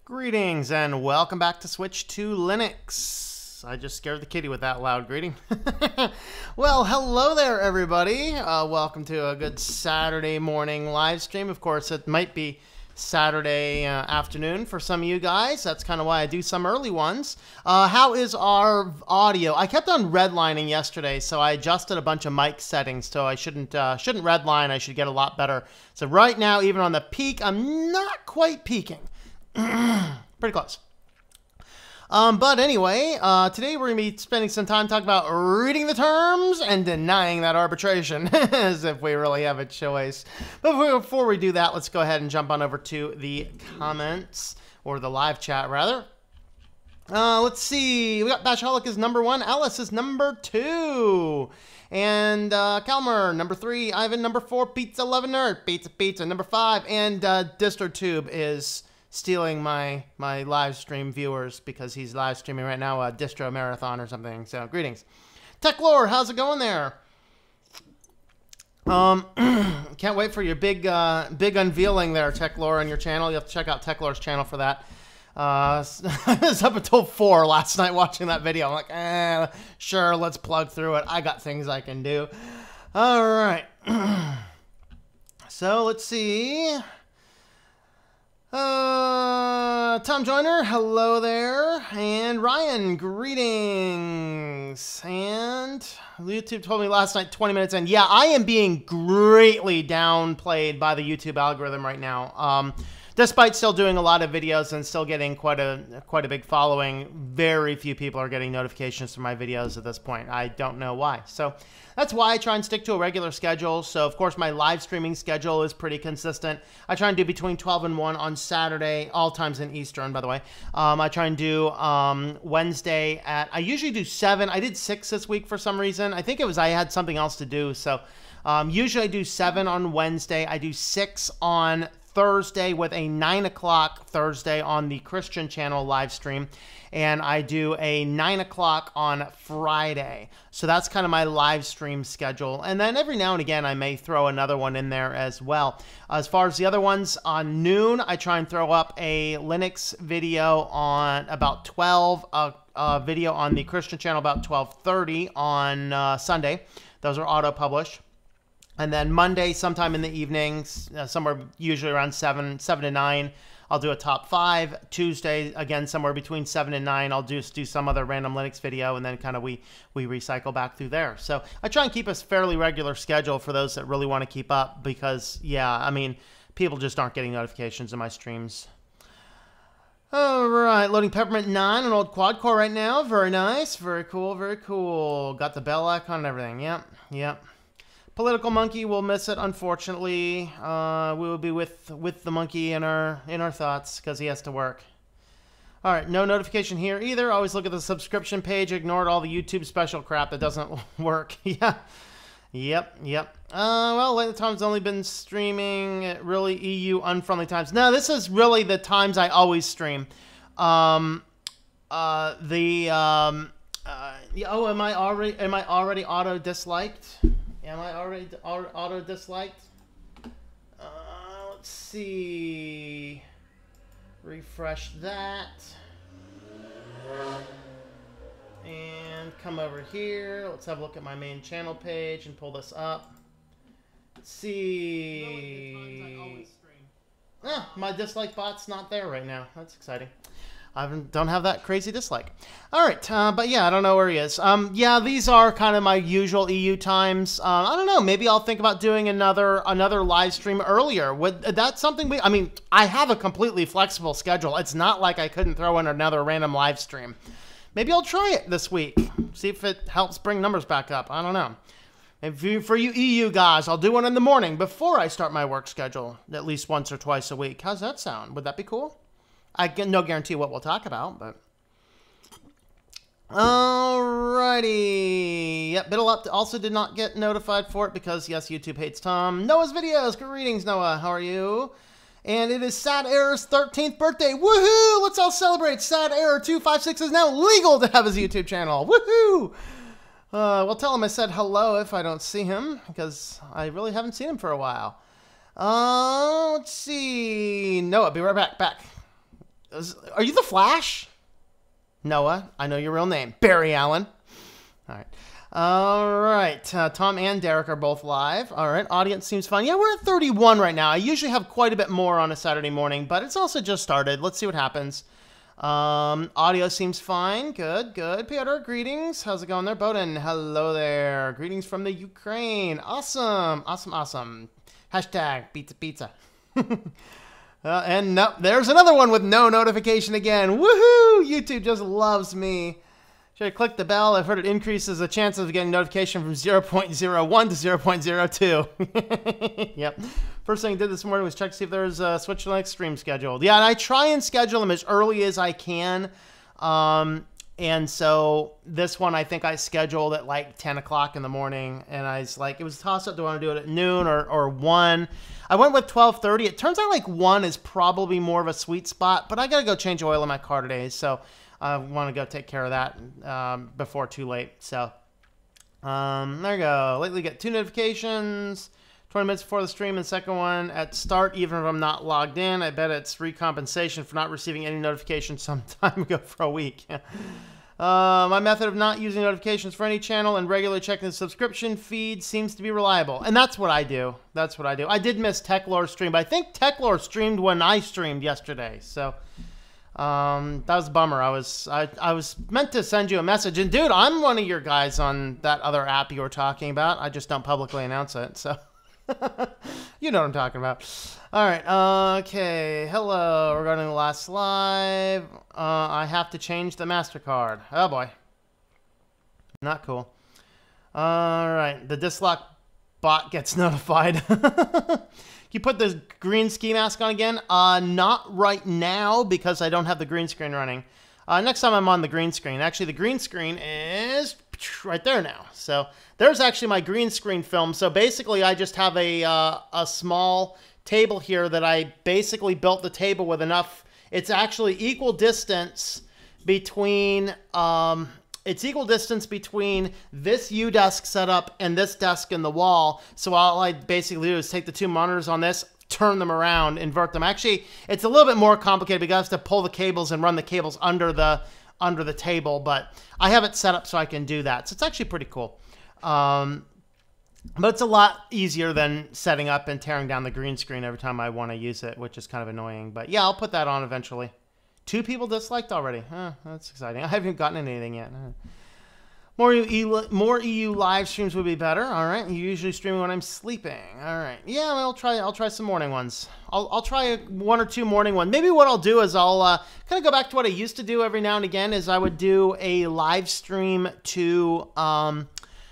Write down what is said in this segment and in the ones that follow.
Greetings and welcome back to Switch to Linux. I just scared the kitty with that loud greeting. Well, hello there, everybody. Welcome to a good Saturday morning live stream. Of course, it might be Saturday afternoon for some of you guys. That's kind of why I do some early ones. How is our audio? I kept on redlining yesterday, so I adjusted a bunch of mic settings, so I shouldn't redline. I should get a lot better. So right now, even on the peak, I'm not quite peaking. Pretty close. But anyway, today we're going to be spending some time talking about reading the terms and denying that arbitration, as if we really have a choice. But before we do that, let's go ahead and jump on over to the comments, or the live chat, rather. Let's see. We got Bashholic is number 1. Alice is number 2. And Kalmer, number 3. Ivan, number 4. Pizza Lovin' Nerd. Pizza, number 5. And DistroTube is stealing my live stream viewers because he's live streaming right now a distro marathon or something. So greetings. Techlore, how's it going there? Can't wait for your big unveiling there, Techlore, on your channel. You have to check out Techlore's channel for that. I was up until 4 last night watching that video. I'm like, sure, let's plug through it. I got things I can do. All right. So let's see. Tom Joyner, hello there. And Ryan, greetings. And YouTube told me last night, 20 minutes in. Yeah, I am being greatly downplayed by the YouTube algorithm right now. Despite still doing a lot of videos and still getting quite a big following, very few people are getting notifications for my videos at this point. I don't know why. So that's why I try and stick to a regular schedule. So, of course, my live streaming schedule is pretty consistent. I try and do between 12 and 1 on Saturday, all times in Eastern, by the way. I try and do Wednesday I usually do 7. I did 6 this week for some reason. I think it was I had something else to do. So usually I do 7 on Wednesday. I do 6 on Thursday with a 9 o'clock Thursday on the Christian channel live stream. And I do a 9 o'clock on Friday. So that's kind of my live stream schedule. And then every now and again, I may throw another one in there as well. As far as the other ones, on noon, I try and throw up a Linux video on about 12, a video on the Christian channel about 12:30 on Sunday. Those are auto-published. And then Monday, sometime in the evenings, somewhere usually around 7 to 9, I'll do a top 5. Tuesday, again, somewhere between 7 and 9, I'll just do some other random Linux video, and then kind of we recycle back through there. So I try and keep a fairly regular schedule for those that really want to keep up because, yeah, I mean, people just aren't getting notifications in my streams. All right, loading Peppermint 9, an old quad-core right now. Very nice. Very cool, very cool. Got the bell icon and everything. Yep. Political Monkey will miss it, unfortunately. We will be with the monkey in our thoughts because he has to work. All right, no notification here either. Always look at the subscription page. Ignored all the YouTube special crap that doesn't work. Yeah. Yep. Well, lately Tom's only been streaming at really EU unfriendly times. No, this is really the times I always stream. Oh, am I already auto disliked? Am I already auto-disliked? Let's see. Refresh that. And come over here. Let's have a look at my main channel page and pull this up. Let's see. My dislike bot's not there right now. That's exciting. I don't have that crazy dislike. All right, but yeah, I don't know where he is. Yeah, these are kind of my usual EU times. I don't know. Maybe I'll think about doing another live stream earlier. Would that something I mean, I have a completely flexible schedule. It's not like I couldn't throw in another random live stream. Maybe I'll try it this week. See if it helps bring numbers back up. I don't know. For you EU guys, I'll do one in the morning before I start my work schedule, at least once or twice a week. How's that sound? Would that be cool? I get no guarantee what we'll talk about, but alrighty. Yep, Biddle also did not get notified for it because, yes, YouTube hates Tom. Noah's videos. Greetings, Noah. How are you? And it is Sad Error's 13th birthday. Woohoo! Let's all celebrate. Sad Error 256 is now legal to have his YouTube channel. Woohoo! Well, tell him I said hello if I don't see him because I really haven't seen him for a while. Let's see. Noah, be right back. Are you the Flash? Noah, I know your real name. Barry Allen. All right. All right. Tom and Derek are both live. All right. Audience seems fun. Yeah, we're at 31 right now. I usually have quite a bit more on a Saturday morning, but it's also just started. Let's see what happens. Audio seems fine. Good, good. Piotr, greetings. How's it going there? Bowden, hello there. Greetings from the Ukraine. Awesome. Awesome, awesome. Hashtag pizza pizza. And no, there's another one with no notification again. Woohoo! YouTube just loves me. Should I click the bell? I've heard it increases the chances of getting notification from 0.01 to 0.02. Yep. First thing I did this morning was check to see if there's a SwitchedtoLinux stream scheduled. Yeah, and I try and schedule them as early as I can. And so this one, I think I scheduled at like 10 o'clock in the morning. And I was like, it was a toss-up. Do I want to do it at noon or 1? I went with 12:30. It turns out like 1 is probably more of a sweet spot. But I got to go change oil in my car today. So I want to go take care of that before too late. So there you go. Lately get 2 notifications, 20 minutes before the stream, and the second one at start, even if I'm not logged in. I bet it's free compensation for not receiving any notifications some time ago for a week. My method of not using notifications for any channel and regularly checking the subscription feed seems to be reliable. And that's what I do. That's what I do. I did miss TechLore's stream, but I think TechLore streamed when I streamed yesterday. So that was a bummer. I was meant to send you a message, and dude, I'm one of your guys on that other app you were talking about. I just don't publicly announce it, so you know what I'm talking about. All right, okay, hello. Regarding the last live, I have to change the MasterCard. Oh boy, not cool. All right, the Dislock bot gets notified. You put the green ski mask on again? Not right now because I don't have the green screen running. Next time I'm on the green screen. Actually, the green screen is right there now. So there's actually my green screen film. So basically, I just have a small table here that I basically built the table with enough. It's actually equal distance between this U-desk setup and this desk in the wall. So all I basically do is take the 2 monitors on this, turn them around, invert them. Actually, it's a little bit more complicated because I have to pull the cables and run the cables under the table, but I have it set up so I can do that. So it's actually pretty cool. But it's a lot easier than setting up and tearing down the green screen every time I want to use it, which is kind of annoying. But yeah, I'll put that on eventually. 2 people disliked already. That's exciting. I haven't gotten anything yet. More EU live streams would be better. All right. You usually stream when I'm sleeping. All right. Yeah, I'll try some morning ones. I'll try 1 or 2 morning ones. Maybe what I'll do is I'll kind of go back to what I used to do every now and again. Is I would do a live stream to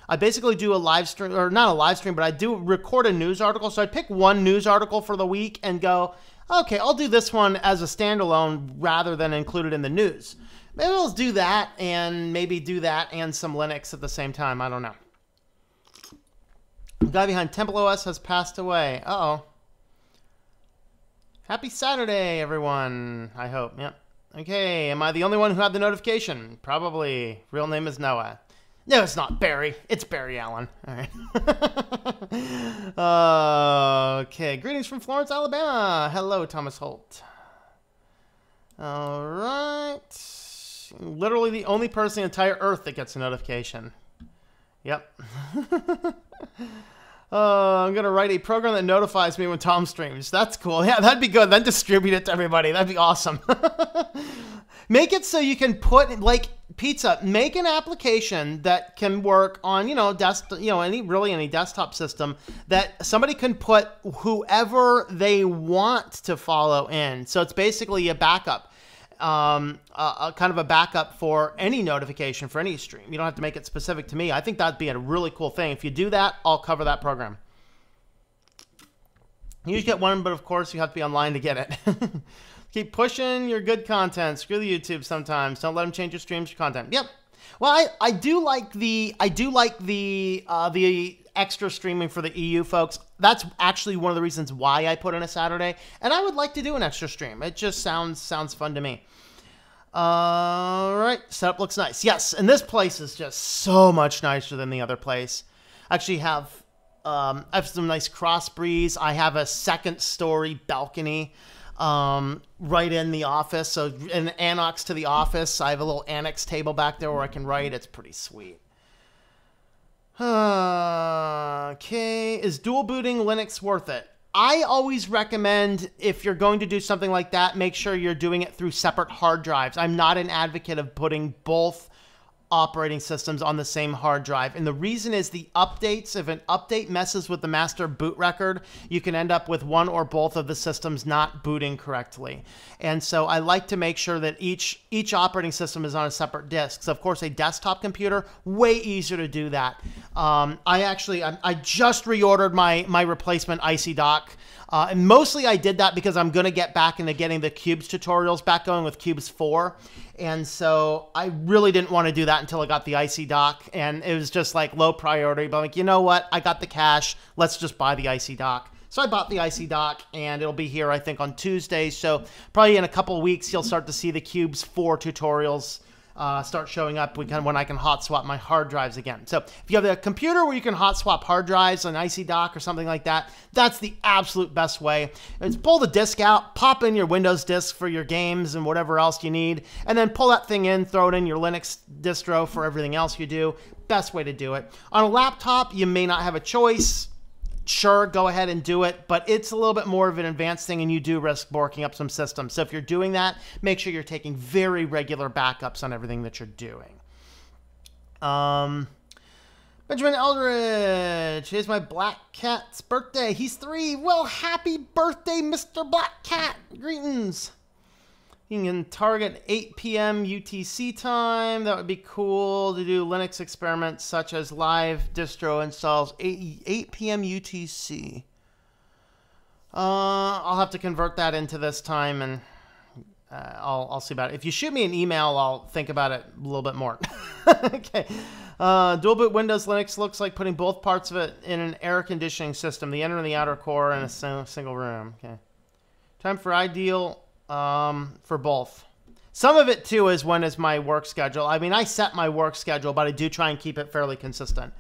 I basically do a live stream, or not a live stream, but I do record a news article. So I'd pick 1 news article for the week and go, okay, I'll do this one as a standalone rather than include it in the news. Maybe I'll do that and maybe do that and some Linux at the same time. I don't know. The guy behind Temple OS has passed away. Uh-oh. Happy Saturday, everyone. I hope. Yep. Okay, am I the only one who had the notification? Probably. Real name is Noah. No, it's not Barry. It's Barry Allen. All right. Okay. Greetings from Florence, Alabama. Hello, Thomas Holt. All right. Literally the only person on the entire Earth that gets a notification. Yep. I'm going to write a program that notifies me when Tom streams. That's cool. Yeah, that'd be good. Then distribute it to everybody. That'd be awesome. Make it so you can put, like, pizza, make an application that can work on, any desktop system that somebody can put whoever they want to follow in. So it's basically a backup, kind of a backup for any notification for any stream. You don't have to make it specific to me. I think that'd be a really cool thing. If you do that, I'll cover that program. You usually get 1, but of course you have to be online to get it. Keep pushing your good content. Screw the YouTube sometimes. Don't let them change your streams, your content. Yep. Well, I do like the extra streaming for the EU folks. That's actually one of the reasons why I put in a Saturday, and I would like to do an extra stream. It just sounds fun to me. All right, setup looks nice. Yes, and this place is just so much nicer than the other place. I actually have I have some nice cross breeze. I have a 2nd story balcony. right in the office. So an annex to the office. I have a little annex table back there where I can write. It's pretty sweet. Okay, is dual booting Linux worth it? I always recommend, if you're going to do something like that, make sure you're doing it through separate hard drives. I'm not an advocate of putting both operating systems on the same hard drive. And the reason is the updates. If an update messes with the master boot record, you can end up with one or both of the systems not booting correctly. And so I like to make sure that each operating system is on a separate disk. So of course, a desktop computer, way easier to do that. I just reordered my replacement IC dock. And mostly I did that because I'm going to get back into getting the Cubes tutorials back going with Cubes 4. And so I really didn't want to do that until I got the IC dock. And it was just like low priority. But I'm like, you know what? I got the cash. Let's just buy the IC dock. So I bought the IC dock, and it'll be here, I think, on Tuesday. So probably in a couple of weeks, you'll start to see the Cubes 4 tutorials start showing up when I can hot swap my hard drives again. So if you have a computer where you can hot swap hard drives, an IC dock or something like that, that's the absolute best way. Is pull the disk out, pop in your Windows disk for your games and whatever else you need, and then pull that thing in, throw it in your Linux distro for everything else you do. Best way to do it. On a laptop, you may not have a choice. Sure, go ahead and do it, but it's a little bit more of an advanced thing, and you do risk borking up some systems. So if you're doing that, make sure you're taking very regular backups on everything that you're doing. Benjamin Eldridge, here's my black cat's birthday. He's 3. Well, happy birthday, Mr. Black Cat. Greetings. You can target 8 p.m. UTC time. That would be cool to do Linux experiments such as live distro installs 8 p.m. UTC. I'll have to convert that into this time, and I'll see about it. If you shoot me an email, I'll think about it a little bit more. Okay. Dual boot Windows Linux looks like putting both parts of it in an air conditioning system, the inner and the outer core, in a single room. Okay. Time for ideal for both. Some of it too is when is my work schedule. I mean, I set my work schedule, but I do try and keep it fairly consistent.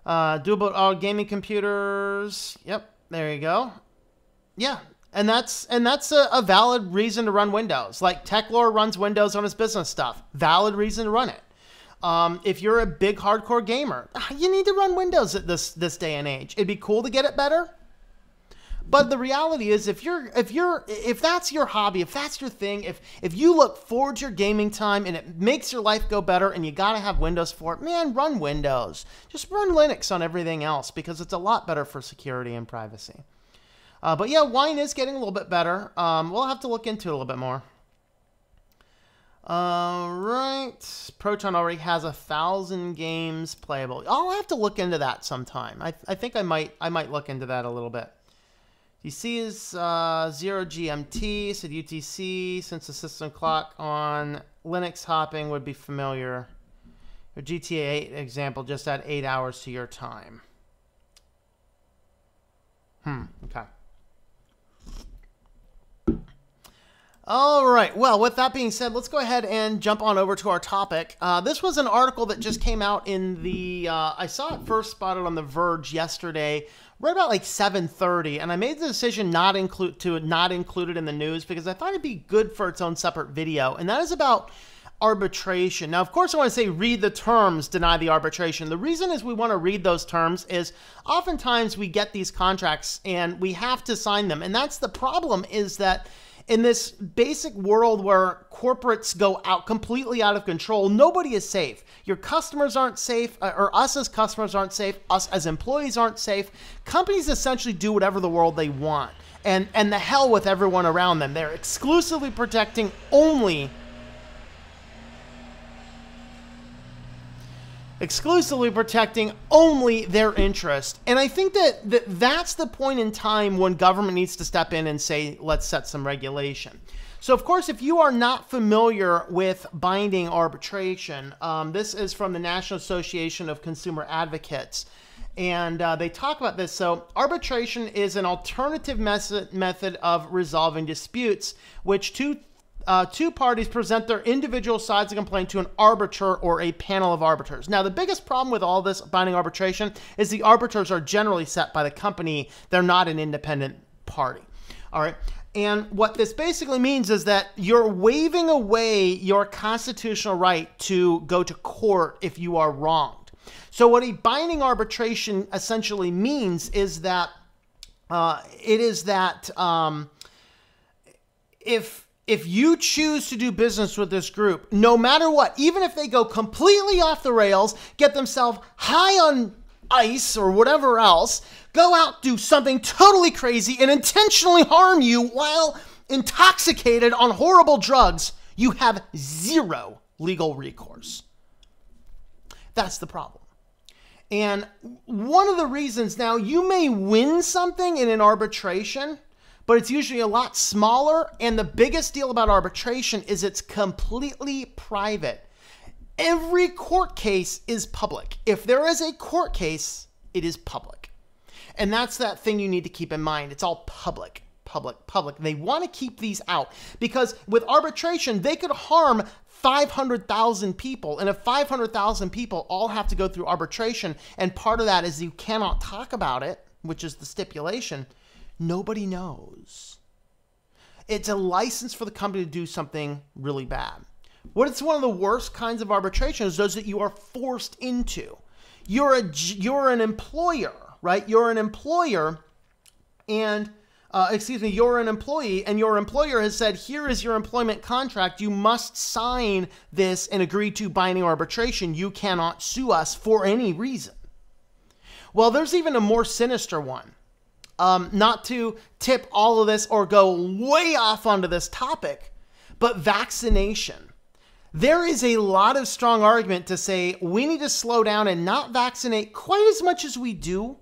Dual boot all gaming computers. Yep, there you go. Yeah, and that's a valid reason to run Windows. Like Techlore runs Windows on his business stuff. Valid reason to run it. If you're a big hardcore gamer, you need to run Windows at this day and age. It'd be cool to get it better. But the reality is, if that's your hobby, if that's your thing, if you look forward to your gaming time and it makes your life go better and you got to have Windows for it, man, run Windows. Just run Linux on everything else because it's a lot better for security and privacy. But yeah, Wine is getting a little bit better. We'll have to look into it a little bit more. Right. Proton already has 1,000 games playable. I'll have to look into that sometime. I think I might look into that a little bit. DC is 0 GMT, said UTC, since the system clock on Linux hopping would be familiar. Your GTA 8 example just add 8 hours to your time. Okay. All right. Well, with that being said, let's go ahead and jump on over to our topic. This was an article that just came out in the, I saw it first spotted on The Verge yesterday, right about like 7:30, and I made the decision not include it in the news because I thought it'd be good for its own separate video, and that is about arbitration. Now, of course, I want to say read the terms, deny the arbitration. The reason is we want to read those terms is oftentimes we get these contracts and we have to sign them, and that's the problem is that in this basic world where corporates go completely out of control, nobody is safe. Your customers aren't safe, or us as customers aren't safe, us as employees aren't safe. Companies essentially do whatever the world they want, and the hell with everyone around them. They're exclusively protecting only their interest. And I think that's the point in time when government needs to step in and say, let's set some regulation. So, of course, if you are not familiar with binding arbitration, this is from the National Association of Consumer Advocates. And they talk about this. So arbitration is an alternative method of resolving disputes, which two parties present their individual sides of the complaint to an arbiter or a panel of arbiters. Now, the biggest problem with all this binding arbitration is the arbiters are generally set by the company. They're not an independent party. All right. And what this basically means is that you're waiving away your constitutional right to go to court if you are wronged. So what a binding arbitration essentially means is that if you choose to do business with this group, no matter what, even if they go completely off the rails, get themselves high on ice or whatever else, go out, do something totally crazy and intentionally harm you while intoxicated on horrible drugs, you have zero legal recourse. That's the problem. And one of the reasons, now you may win something in an arbitration, but it's usually a lot smaller. And the biggest deal about arbitration is it's completely private. Every court case is public. If there is a court case, it is public. And that's that thing you need to keep in mind. It's all public, public, public. They want to keep these out because with arbitration, they could harm 500,000 people. And if 500,000 people all have to go through arbitration, and part of that is you cannot talk about it, which is the stipulation, nobody knows. It's a license for the company to do something really bad. It's one of the worst kinds of arbitration is those that you are forced into. You're an employer, right? You're an employer and, you're an employee and your employer has said, here is your employment contract. You must sign this and agree to binding arbitration. You cannot sue us for any reason. Well, there's even a more sinister one. Not to tip all of this or go way off onto this topic, but vaccination. There is a lot of strong argument to say we need to slow down and not vaccinate quite as much as we do.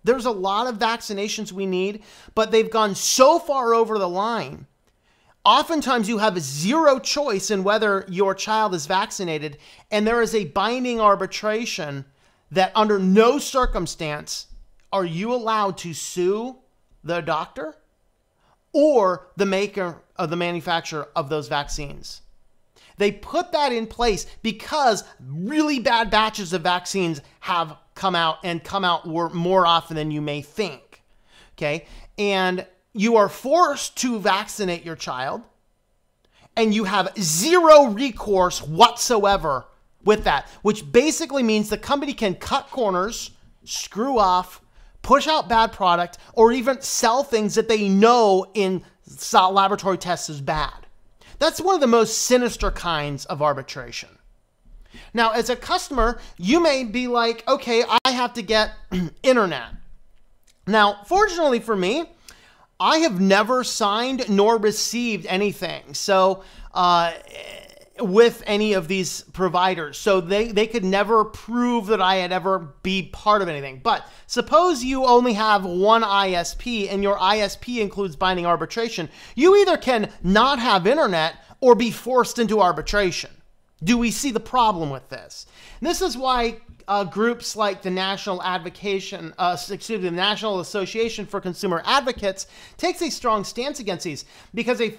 There's a lot of vaccinations we need, but they've gone so far over the line. Oftentimes you have zero choice in whether your child is vaccinated, and there is a binding arbitration that under no circumstance are you allowed to sue the doctor or the maker of the manufacturer of those vaccines. They put that in place because really bad batches of vaccines have come out more often than you may think. Okay. And you are forced to vaccinate your child and you have zero recourse whatsoever with that, which basically means the company can cut corners, screw off, push out bad product, or even sell things that they know in laboratory tests is bad. That's one of the most sinister kinds of arbitration. Now, as a customer, you may be like, okay, I have to get internet. Now, fortunately for me, I have never signed nor received anything. So, with any of these providers. So they could never prove that I had ever be part of anything. But suppose you only have one ISP and your ISP includes binding arbitration. You either can not have internet or be forced into arbitration. Do we see the problem with this? And this is why groups like the National Association for Consumer Advocates takes a strong stance against these, because they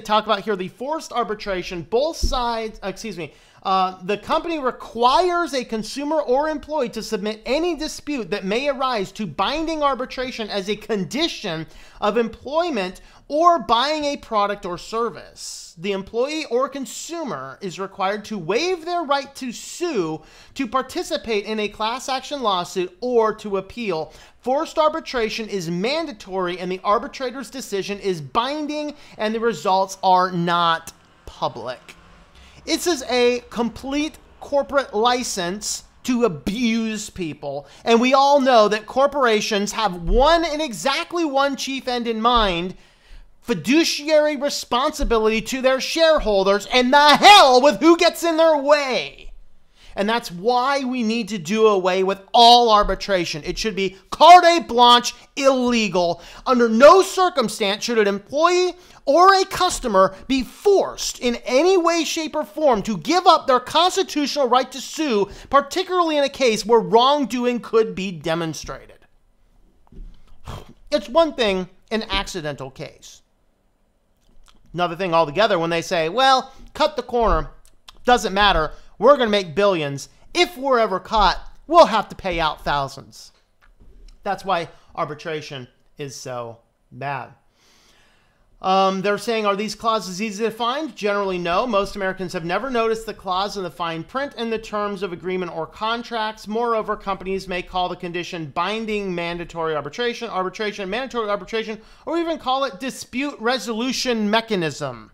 talk about here the forced arbitration. Both sides, the company requires a consumer or employee to submit any dispute that may arise to binding arbitration as a condition of employment or buying a product or service. The employee or consumer is required to waive their right to sue, to participate in a class action lawsuit, or to appeal. Forced arbitration is mandatory and the arbitrator's decision is binding and the results are not public. This is a complete corporate license to abuse people. And we all know that corporations have exactly one chief end in mind: fiduciary responsibility to their shareholders, and the hell with who gets in their way. And that's why we need to do away with all arbitration. It should be carte blanche, illegal. Under no circumstance should an employee or a customer be forced in any way, shape, or form to give up their constitutional right to sue, particularly in a case where wrongdoing could be demonstrated. It's one thing, an accidental case. Another thing altogether when they say, well, cut the corner, doesn't matter, we're going to make billions. If we're ever caught, we'll have to pay out thousands. That's why arbitration is so bad. They're saying, are these clauses easy to find? Generally, no. Most Americans have never noticed the clause in the fine print in the terms of agreement or contracts. Moreover, companies may call the condition binding mandatory arbitration, arbitration, mandatory arbitration, or even call it dispute resolution mechanism.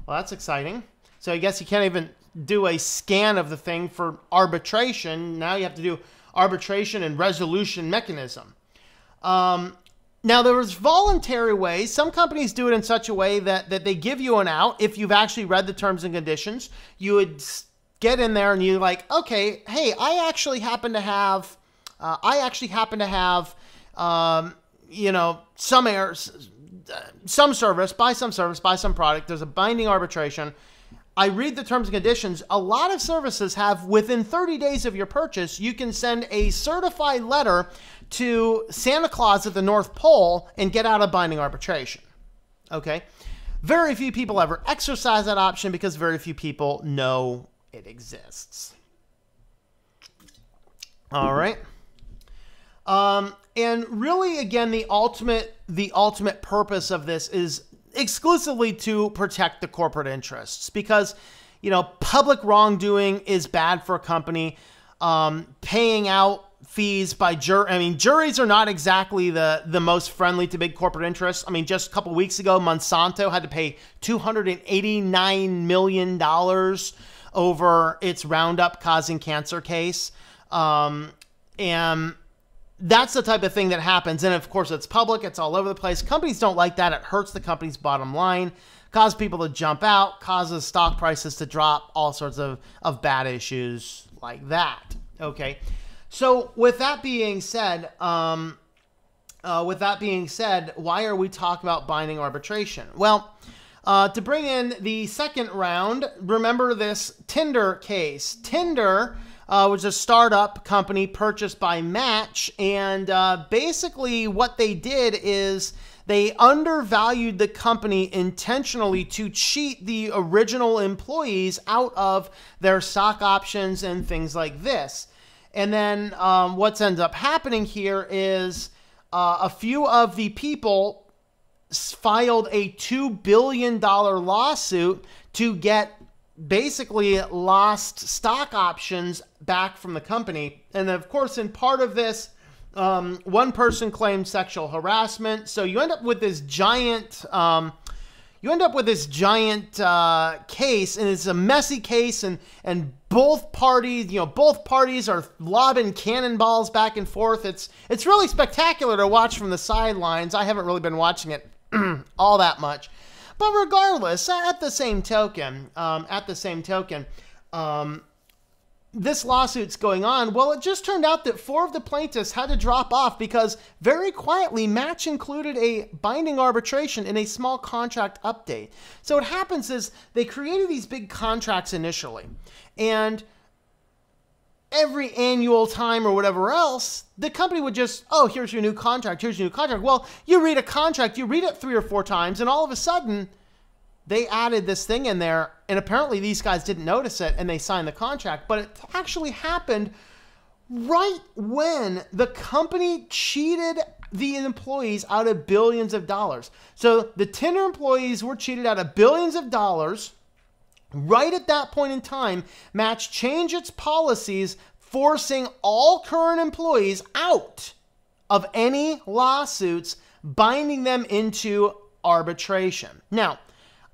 Well, that's exciting. So I guess you can't even do a scan of the thing for arbitration. Now you have to do arbitration and resolution mechanism. Now, there's voluntary ways. Some companies do it in such a way that they give you an out. If you've actually read the terms and conditions, you would get in there and you're like, okay, hey, I actually happen to have, you know, some service, buy some product. There's a binding arbitration. I read the terms and conditions. A lot of services have, within 30 days of your purchase, you can send a certified letter to Santa Claus at the North Pole and get out of binding arbitration. Okay? Very few people ever exercise that option because very few people know it exists. All right. And really, again, the ultimate purpose of this is exclusively to protect the corporate interests, because, you know, public wrongdoing is bad for a company. Paying out fees by juries are not exactly the most friendly to big corporate interests. I mean, just a couple weeks ago, Monsanto had to pay $289 million over its Roundup causing cancer case. And that's the type of thing that happens. And of course, it's public. It's all over the place. Companies don't like that. It hurts the company's bottom line, causes people to jump out, causes stock prices to drop, all sorts of bad issues like that. Okay. So with that being said, why are we talking about binding arbitration? Well, to bring in the second round, remember this Tinder case. Tinder was a startup company purchased by Match, and basically what they did is they undervalued the company intentionally to cheat the original employees out of their stock options and things like this. And then what's ends up happening here is a few of the people filed a $2 billion lawsuit to get basically lost stock options back from the company. And of course, in part of this, one person claimed sexual harassment. So you end up with this giant case, and it's a messy case, and both parties are lobbing cannonballs back and forth. It's really spectacular to watch from the sidelines. I haven't really been watching it all that much, but regardless, at the same token, this lawsuit's going on. Well, it just turned out that 4 of the plaintiffs had to drop off because very quietly Match included a binding arbitration in a small contract update. So what happens is they created these big contracts initially, and every annual time or whatever else, the company would just, oh, here's your new contract, here's your new contract. Well, you read a contract, you read it 3 or 4 times, and all of a sudden, they added this thing in there, and apparently these guys didn't notice it, and they signed the contract. But it actually happened right when the company cheated the employees out of billions of dollars. So the Tinder employees were cheated out of billions of dollars. Right at that point in time, Match changed its policies, forcing all current employees out of any lawsuits, binding them into arbitration. Now,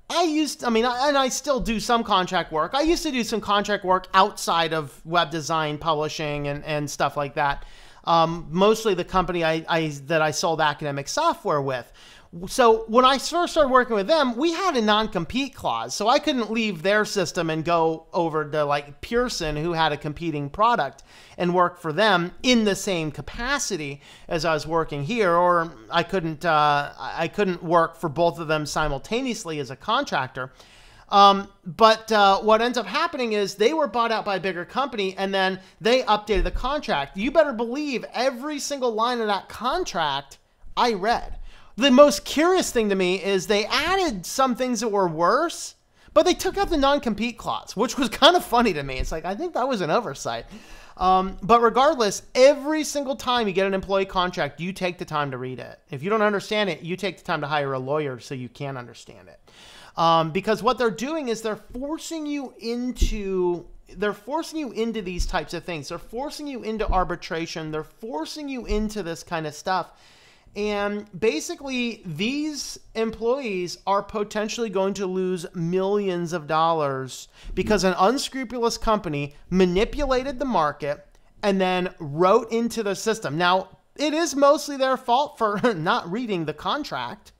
I still do some contract work. I used to do some contract work outside of web design, publishing, and stuff like that. Mostly the company that I sold academic software with. So when I first started working with them, we had a non-compete clause. So I couldn't leave their system and go over to like Pearson, who had a competing product, and work for them in the same capacity as I was working here. Or I couldn't work for both of them simultaneously as a contractor. But what ends up happening is they were bought out by a bigger company, and then they updated the contract. You better believe every single line of that contract I read. The most curious thing to me is they added some things that were worse, but they took out the non-compete clause, which was kind of funny to me. It's like, I think that was an oversight. But regardless, every single time you get an employee contract, you take the time to read it. If you don't understand it, you take the time to hire a lawyer so you can understand it. Because what they're doing is they're forcing you into these types of things. They're forcing you into arbitration. They're forcing you into this kind of stuff. And basically, these employees are potentially going to lose millions of dollars because an unscrupulous company manipulated the market and then wrote into the system. Now, it is mostly their fault for not reading the contract.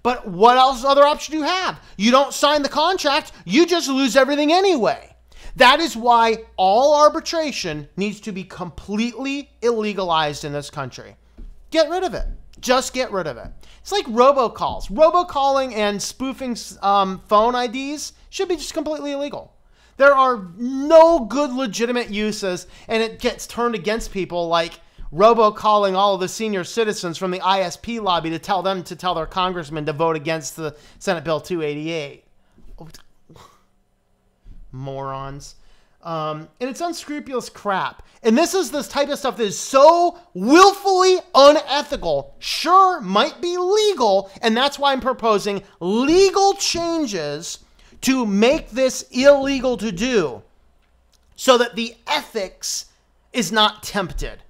But what else other option do you have? You don't sign the contract, you just lose everything anyway. That is why all arbitration needs to be completely illegalized in this country. Get rid of it. Just get rid of it. It's like robocalls. Robocalling and spoofing phone IDs should be just completely illegal. There are no good legitimate uses, and it gets turned against people like robocalling all of the senior citizens from the ISP lobby to tell them to tell their congressman to vote against the Senate Bill 288. Morons. And it's unscrupulous crap. And this is this type of stuff that is so willfully unethical. Sure, might be legal, and that's why I'm proposing legal changes to make this illegal to do so that the ethics is not tempted.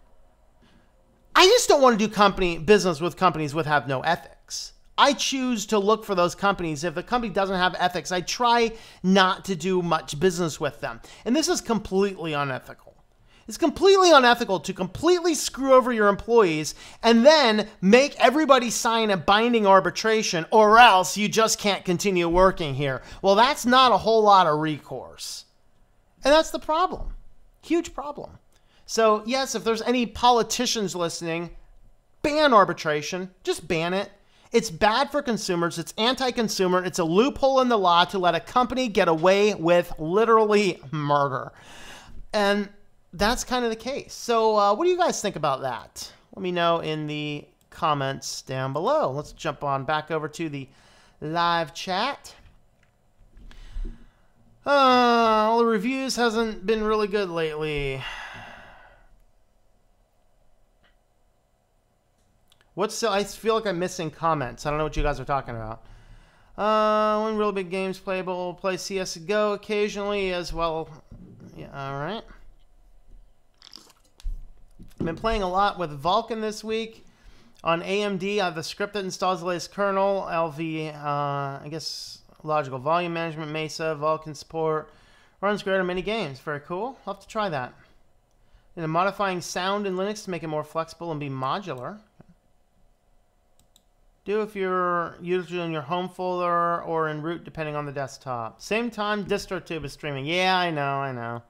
I just don't want to do business with companies that have no ethics. I choose to look for those companies. If the company doesn't have ethics, I try not to do much business with them. And this is completely unethical. It's completely unethical to completely screw over your employees and then make everybody sign a binding arbitration, or else you just can't continue working here. Well, that's not a whole lot of recourse. And that's the problem. Huge problem. So yes, if there's any politicians listening, ban arbitration. Just ban it. It's bad for consumers. It's anti-consumer. It's a loophole in the law to let a company get away with literally murder. And that's kind of the case. So what do you guys think about that? Let me know in the comments down below. Let's jump on back over to the live chat. All the reviews hasn't been really good lately. I feel like I'm missing comments. I don't know what you guys are talking about. One really big games playable. Play CSGO occasionally as well. Yeah, all right. I've been playing a lot with Vulkan this week. On AMD, I have the script that installs the latest kernel. LV, I guess, logical volume management, Mesa, Vulkan support. Runs great on many games. Very cool. I'll have to try that. And modifying sound in Linux to make it more flexible and be modular. Do if you're usually in your home folder or in root, depending on the desktop. Same time, DistroTube is streaming. Yeah, I know.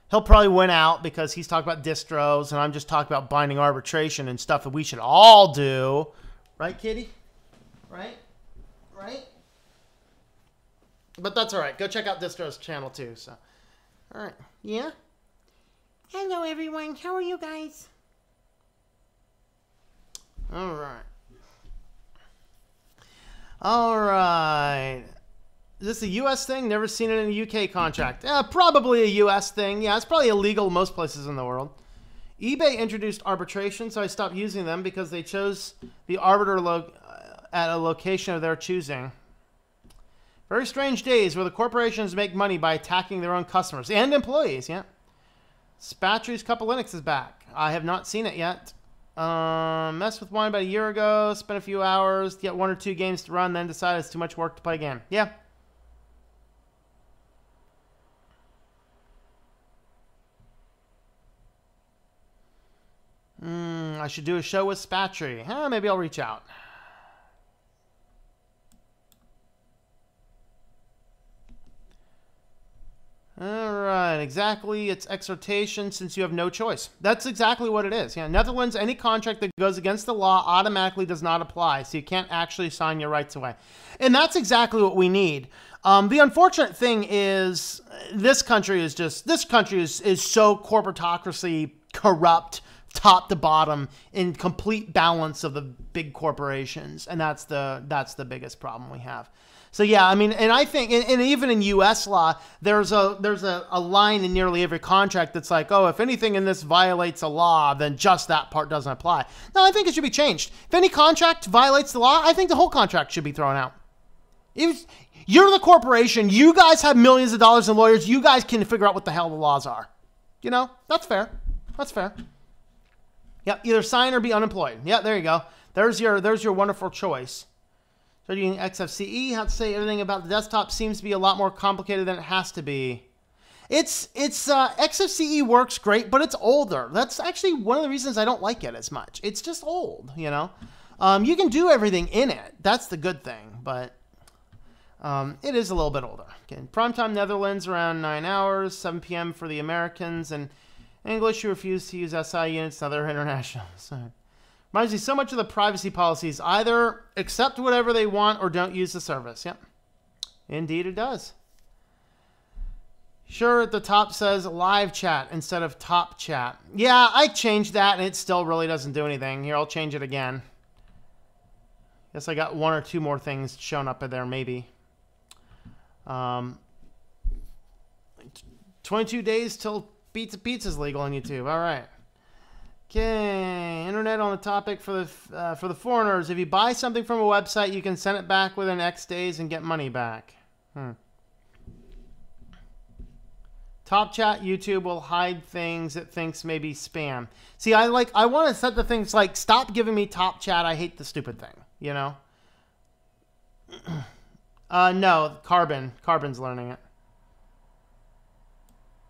He'll probably win out because he's talking about distros, and I'm just talking about binding arbitration and stuff that we should all do. Right, Kitty? Right? But that's all right. Go check out Distro's channel, too. So, all right. Yeah? Hello, everyone. How are you guys? All right. All right. Is this a U.S. thing? Never seen it in a U.K. contract. Probably a U.S. thing. Yeah, it's probably illegal most places in the world. eBay introduced arbitration, so I stopped using them because they chose the arbiter at a location of their choosing. Very strange days where the corporations make money by attacking their own customers and employees. Yeah. Spatry's Cup of Linux is back. I have not seen it yet. Messed with one about a year ago, spent a few hours, get 1 or 2 games to run, then decided it's too much work to play a game. Yeah. I should do a show with Spatry. Maybe I'll reach out. All right, exactly. It's exhortation since you have no choice. That's exactly what it is. Yeah, Netherlands, any contract that goes against the law automatically does not apply, so you can't actually sign your rights away. And that's exactly what we need. The unfortunate thing is this country is so corporatocracy corrupt, top to bottom, in complete balance of the big corporations, and that's the biggest problem we have. So yeah, I mean, and I think, and even in U.S. law, there's a line in nearly every contract that's like, oh, if anything in this violates a law, then just that part doesn't apply. No, I think it should be changed. If any contract violates the law, I think the whole contract should be thrown out. If you're the corporation, you guys have millions of dollars in lawyers, you guys can figure out what the hell the laws are. You know, that's fair. That's fair. Yep, either sign or be unemployed. Yeah, there you go. There's your wonderful choice. Studying XFCE, how to say everything about the desktop seems to be a lot more complicated than it has to be. XFCE works great, but it's older. That's actually one of the reasons I don't like it as much. It's just old, you know. You can do everything in it. That's the good thing, but it is a little bit older. Okay, primetime Netherlands around 9 hours, 7 p.m. for the Americans, and English, you refuse to use SI units and other international. Sorry. Reminds me so much of the privacy policies. Either accept whatever they want or don't use the service. Yep. Indeed it does. Sure, at the top says live chat instead of top chat. Yeah, I changed that and it still really doesn't do anything. Here, I'll change it again. Guess I got 1 or 2 more things shown up in there, maybe. 22 days till pizza's legal on YouTube. All right. Okay, internet on the topic for the foreigners. If you buy something from a website, you can send it back within X days and get money back. Top chat YouTube will hide things it thinks may be spam. See, I want to set the things like stop giving me top chat. I hate the stupid thing. You know. No, Carbon's learning it.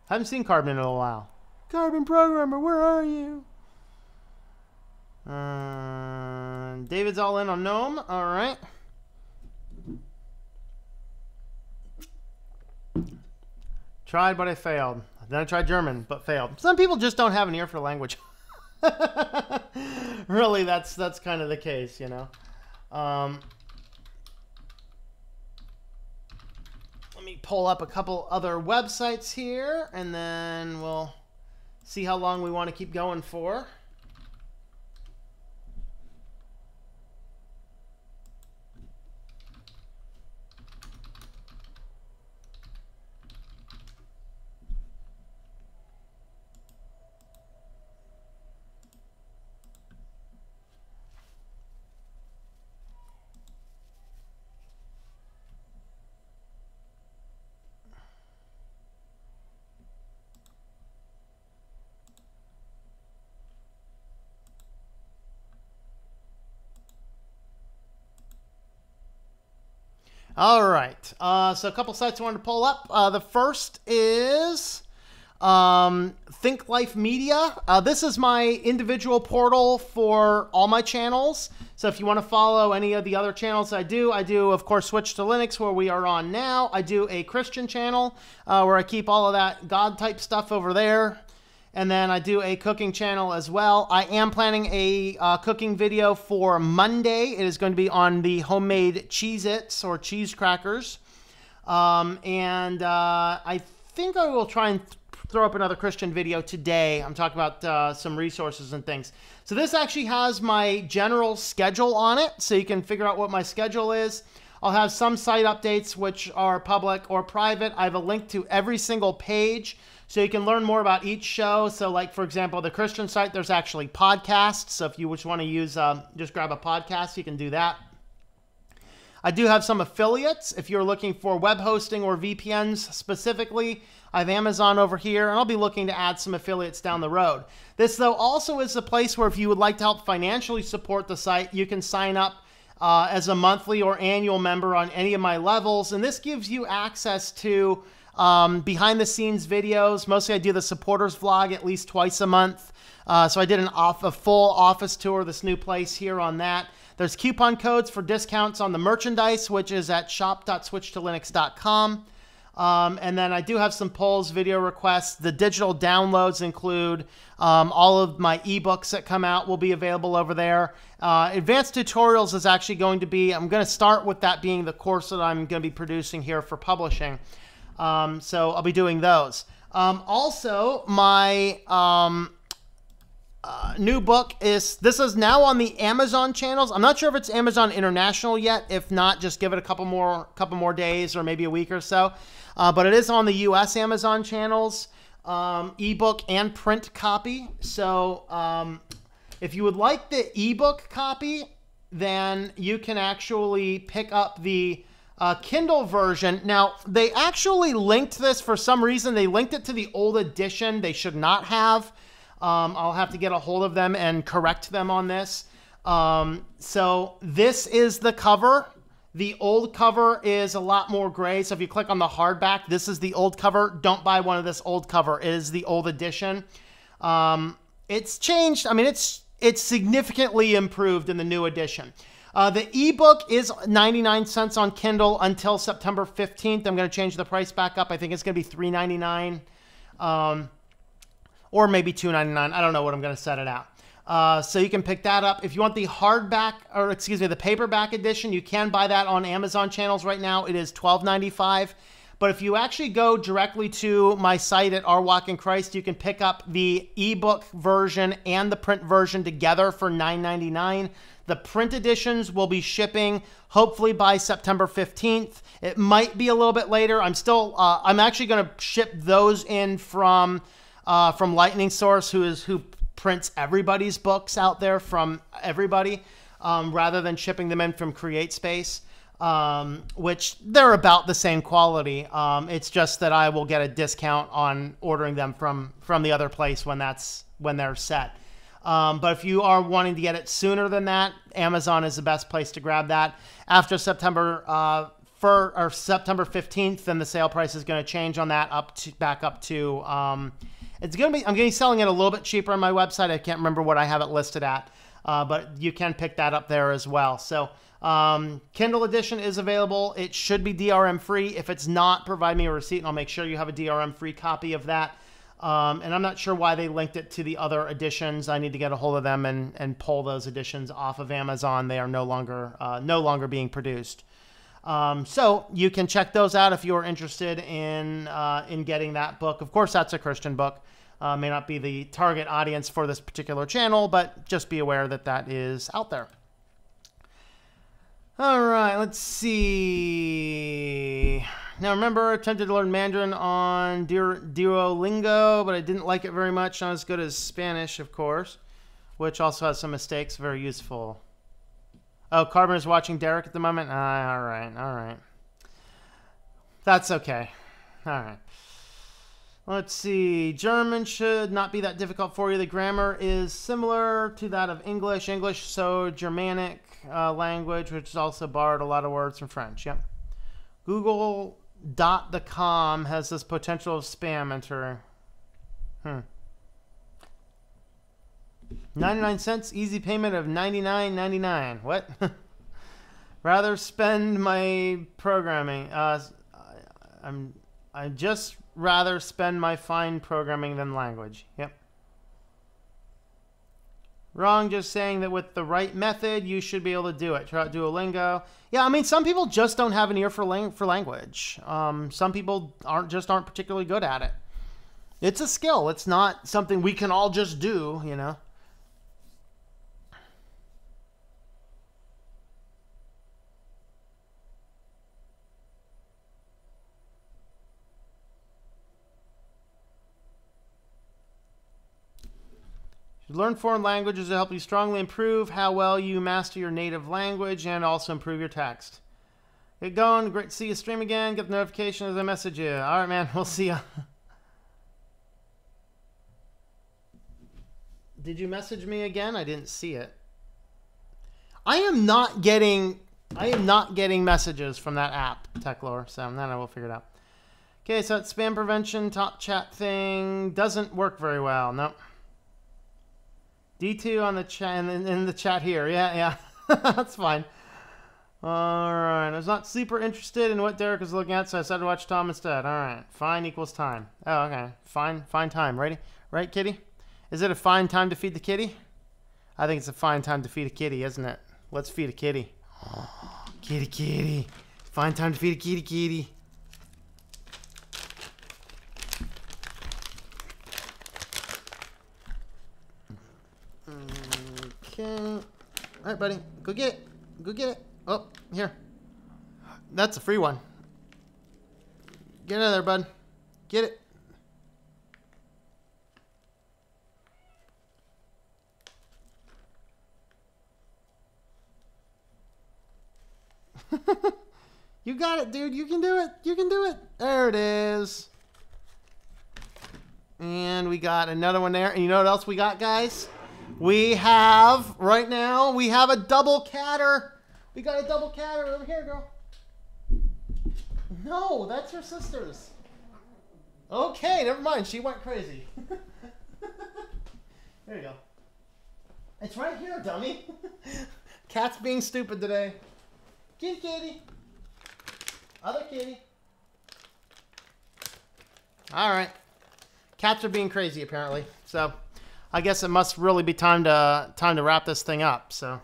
Haven't seen Carbon in a while. Carbon programmer, where are you? David's all in on GNOME. All right. Tried, but I failed. Then I tried German, but failed. Some people just don't have an ear for language. Really, that's kind of the case, you know. Let me pull up a couple other websites here, and then we'll see how long we want to keep going for. All right, so a couple sites I wanted to pull up. The first is Think Life Media. This is my individual portal for all my channels. So if you want to follow any of the other channels I do, of course, Switch to Linux, where we are on now. I do a Christian channel where I keep all of that God-type stuff over there. And then I do a cooking channel as well. I am planning a cooking video for Monday. It is going to be on the homemade Cheez-Its or cheese crackers. I think I will try and throw up another Christian video today. I'm talking about some resources and things. So this actually has my general schedule on it, so you can figure out what my schedule is. I'll have some site updates which are public or private. I have a link to every single page, so you can learn more about each show. So like, for example, the Christian site, there's actually podcasts. So if you just want to use, just grab a podcast, you can do that. I do have some affiliates. If you're looking for web hosting or VPNs specifically, I have Amazon over here, and I'll be looking to add some affiliates down the road. This, though, also is a place where if you would like to help financially support the site, you can sign up as a monthly or annual member on any of my levels. And this gives you access to behind the scenes videos. Mostly I do the supporters vlog at least twice a month. So I did a full office tour of this new place here on that. There's coupon codes for discounts on the merchandise, which is at shop.switchtolinux.com. And then I do have some polls, video requests. The digital downloads include all of my ebooks that come out will be available over there. Advanced tutorials is actually going to be, I'm going to start with that being the course that I'm going to be producing here for publishing. So I'll be doing those. Also, my new book is, this is now on the Amazon channels. I'm not sure if it's Amazon International yet. If not, just give it a couple more days or maybe a week or so. But it is on the US Amazon channels, ebook and print copy. So if you would like the ebook copy, then you can actually pick up the Kindle version. Now, they actually linked this for some reason. They linked it to the old edition. They should not have. I'll have to get a hold of them and correct them on this. So this is the cover. The old cover is a lot more gray. So if you click on the hardback, this is the old cover. Don't buy one of this old cover. It is the old edition. It's changed. I mean, it's significantly improved in the new edition. The ebook is 99 cents on Kindle until September 15th. I'm going to change the price back up. I think it's going to be $3.99. Or maybe $2.99. I don't know what I'm going to set it out. So you can pick that up. If you want the hardback, or excuse me, the paperback edition, you can buy that on Amazon channels right now. It is $12.95. But if you actually go directly to my site at Our Walk in Christ, you can pick up the ebook version and the print version together for $9.99. The print editions will be shipping hopefully by September 15th. It might be a little bit later. I'm actually going to ship those in from Lightning Source, who prints everybody's books out there from everybody, rather than shipping them in from CreateSpace, which they're about the same quality. It's just that I will get a discount on ordering them from the other place when they're set. But if you are wanting to get it sooner than that, Amazon is the best place to grab that. After September 15th, then the sale price is going to change on that back up to I'm going to be selling it a little bit cheaper on my website. I can't remember what I have it listed at, but you can pick that up there as well. So Kindle edition is available. It should be DRM free. If it's not, provide me a receipt and I'll make sure you have a DRM free copy of that. And I'm not sure why they linked it to the other editions. I need to get a hold of them and pull those editions off of Amazon. They are no longer being produced. So you can check those out if you're interested in getting that book. Of course, that's a Christian book. May not be the target audience for this particular channel, but just be aware that that is out there. All right, let's see. Now, remember, I attempted to learn Mandarin on Duolingo, but I didn't like it very much. Not as good as Spanish, of course, which also has some mistakes. Very useful. Oh, Carbon is watching Derek at the moment? All right. That's okay. All right. Let's see. German should not be that difficult for you. The grammar is similar to that of English. English, so Germanic language, which is also borrowed a lot of words from French. Yep. Google.com has this potential of spam entering. 99 cents, easy payment of $99.99. What? Rather spend my programming. I just rather spend my fine programming than language. Yep. Wrong, just saying that with the right method, you should be able to do it. Try out Duolingo. Yeah, I mean, some people just don't have an ear for language. Some people aren't particularly good at it. It's a skill. It's not something we can all just do, you know. Learn foreign languages to help you strongly improve how well you master your native language and also improve your text. Get going. Great to see you stream again. Get the notification as I message you. All right, man. We'll see ya. Did you message me again? I didn't see it. I am not getting messages from that app, TechLore. So then I will figure it out. Okay, so that spam prevention top chat thing doesn't work very well. Nope. D2 on the chat in the chat here. Yeah. That's fine. All right. I was not super interested in what Derek was looking at, so I decided to watch Tom instead. All right. Fine equals time. Oh, okay. Fine time. Ready? Right, kitty? Is it a fine time to feed the kitty? I think it's a fine time to feed a kitty, isn't it? Let's feed a kitty. Oh, kitty. Fine time to feed a kitty. Okay. All right, buddy. Go get it. Go get it. Oh, here. That's a free one. Get out of there, bud. Get it. You got it, dude. You can do it. You can do it. There it is. And we got another one there. And you know what else we got, guys? We have, right now, we have a double catter. We got a double catter over here, girl. No, that's her sister's. Okay, never mind. She went crazy. There you go. It's right here, dummy. Cat's being stupid today. Kitty, kitty. Other kitty. All right. Cats are being crazy, apparently. So, I guess it must really be time to wrap this thing up. So,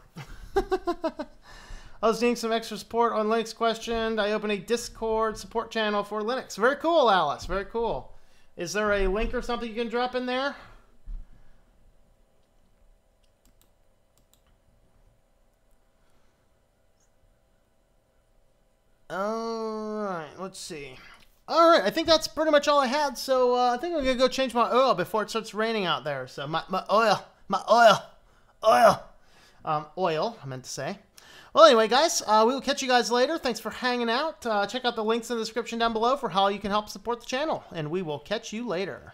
I was needing some extra support on Linux questioned. I opened a Discord support channel for Linux. Very cool, Alice. Very cool. Is there a link or something you can drop in there? All right, let's see. All right, I think that's pretty much all I had. So I think I'm gonna go change my oil before it starts raining out there. So my oil, I meant to say. Well, anyway, guys, we will catch you guys later. Thanks for hanging out. Check out the links in the description down below for how you can help support the channel, and we will catch you later.